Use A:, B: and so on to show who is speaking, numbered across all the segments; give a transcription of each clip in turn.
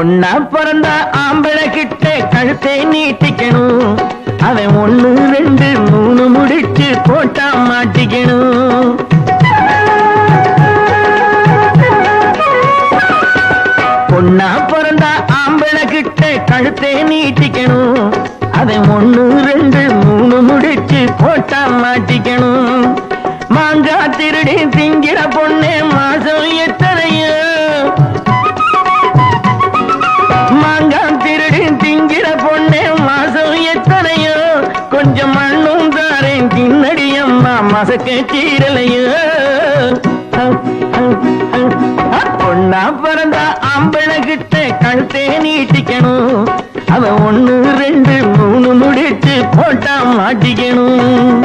A: பொண்ணா பிறந்தா ஆம்பளை கிட்ட கழுத்தை நீட்டிக்கணும். அவன் 1 2 3 முடிச்சு போட்டா மாட்டிக்கணும். பொண்ணா பிறந்தா ஆம்பளை கிட்ட கழுத்தை நீட்டிக்கணும். அவன் 1 2 3 முடிச்சு போட்டா மாட்டிக்கணும். மாங்கா திருடி திங்கிற பொண்ணே மாசம் எத்தனையோ, மாங்கா திருடி திங்கிற பொண்ணே மாசம் எத்தனையோ, கொஞ்சம் மண்ணும் தாரேன் தின்னடியம்மா மசக்க சீரலையோ. பொண்ணா பிறந்தா ஆம்பளை கிட்ட கழுத்தே நீட்டிக்கணும். அவன் 1 2 3 முடிச்சு போட்டா மாட்டிக்கணும்.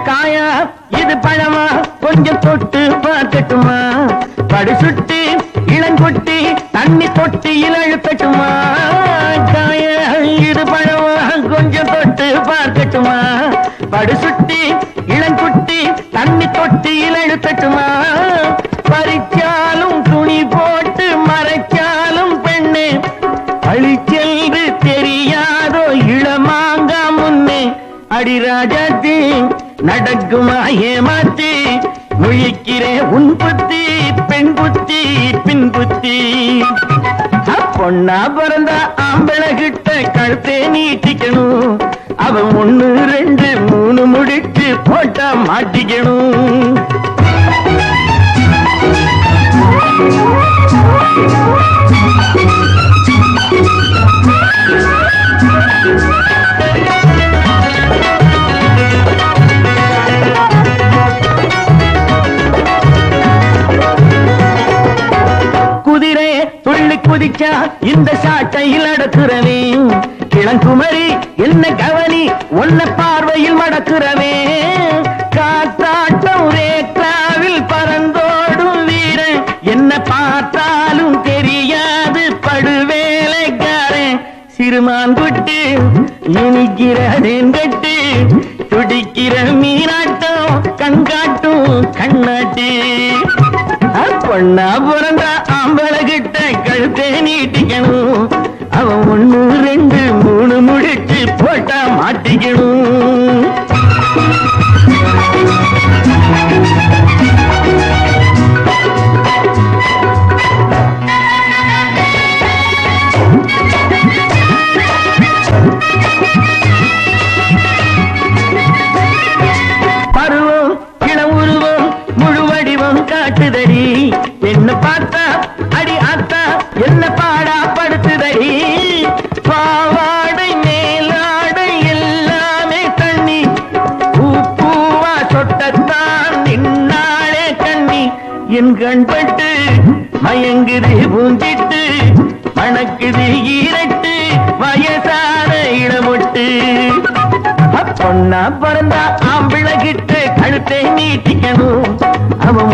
A: காயா இது பழமா கொஞ்சம் தொட்டு பார்க்கட்டுமா, படு சுட்டி இளங்கொட்டி தண்ணி தொட்டியில் அழுத்தட்டுமா. காயா இது பழமா கொஞ்சம் தொட்டு பார்க்கட்டுமா, படு சுட்டி இளங்குட்டி தண்ணி தொட்டியில் அழுத்தட்டுமா. பறிச்சாலும் துணி போட்டு மறைச்சாலும் பெண்ணே, அழிச்சென்று தெரியாதோ இளமாங்கா முன்னே. அடிராஜாத்தி நடக்குமா ஏமாத்தி, முழிக்கிறே உன் புத்தி பெண் புத்தி பின் புத்தி. பொண்ணா பிறந்தா ஆம்பளை கிட்ட கழுத்தே நீட்டிக்கணும். அவன் 1 2 3 முடிச்சு போட்டா மாட்டிக்கணும். குதிரை துள்ளி குதிச்சா இந்த சாட்டையில் அடக்குறவே, இளங்குமரி என்ன கவனி ஒன்ன பார்வையில் மடக்குறவே. காத்தாட்டம் ரேக்லாவில் பறந்தோடும் வீரன், என்ன பார்த்தாலும் தெரியாது படுவேலைக்காரன். சிறுமான் குட்டு இனிக்கிறதேன் கட்டு, துடிக்கிற மீனாட்டம் கண்காட்டும் கண்ணாட்டு. பொண்ணா பிறந்தா ஆம்பளை கிட்ட கழுத்தை நீட்டிக்கணும். அவன் 1 2 3 முடிச்சு போட்டா மாட்டிக்கணும். பருவம் இளம் உருவம் முழு வடிவம் காட்டுதடி, என்ன பார்த்தா அடி ஆத்தா என்ன பாடா படுத்துதடி. பாவாடை மேலாடை எல்லாமே தண்ணி, பூவா சொட்டத்தான் நின்னாளே கண்ணி. என் கண்பட்டு மயங்குது பூஞ்சிட்டு, மணக்குது ஈரட்டு வயசான இளமொட்டு. பொண்ணா பிறந்தா ஆம்பிளை கிட்ட கழுத்தை நீட்டிக்கணும். அவன்